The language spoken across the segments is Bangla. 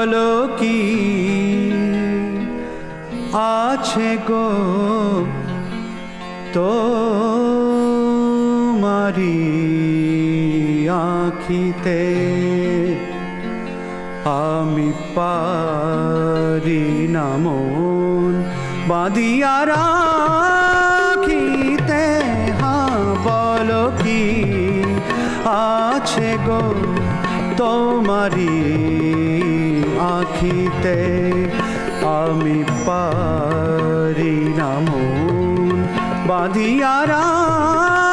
বলো কি আছে গো তোমারি আঁখিতে আমি পারি না মন বাঁধিয়া রাখিতে। হ্যাঁ বলো কি আছে গো তোমারি আঁখিতে আমি পারি না মন বাঁধিয়া রাখিতে।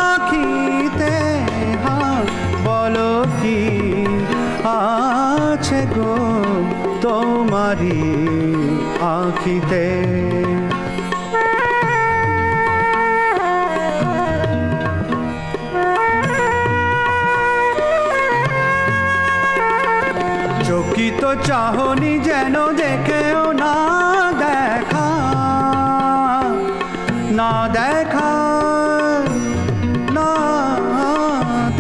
হ্যাঁ বলো কি আছে গো তোমারি আঁখিতে। চকিত চাহনি যেন দেখেও না দেখা, না দেখা, না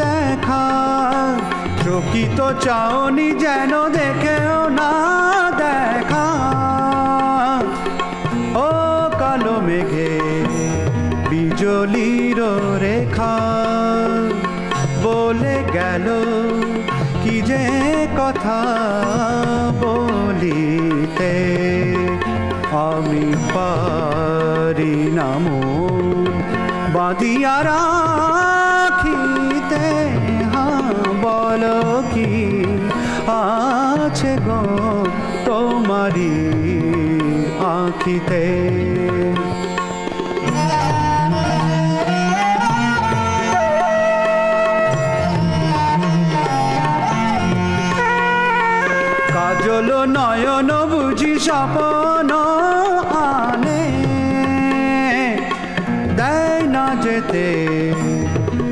দেখা। চকিত চাহনি যেন দেখেও না দেখা। ও কালো মেঘে বিজলির রেখা বলে গেল কি যে কথা বলিতে। আমি পারি না মন বাঁধিয়া রাখিতে। হ্যাঁ বলো কি আছে গো তোমারি আঁখিতে। কাজল নয়ন বুঝি স্বপ্ন আনে, দেয় না যেতে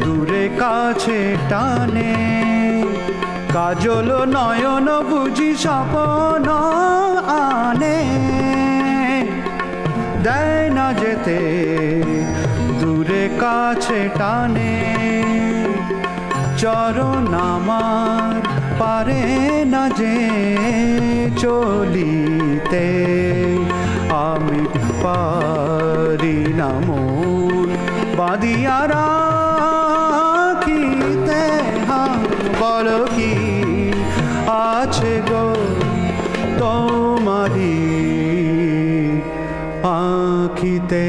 দূরে কাছে টানে। কাজল নয়ন বুঝি স্বপ্ন আনে, দেয় না যেতে দূরে কাছে টানে। চরণ আমার পারে না যে চলিতে। আমি পারি না মন বাঁধিয়া রাখিতে। হ্যাঁ বলো কি আছে গো তোমারি আঁখিতে।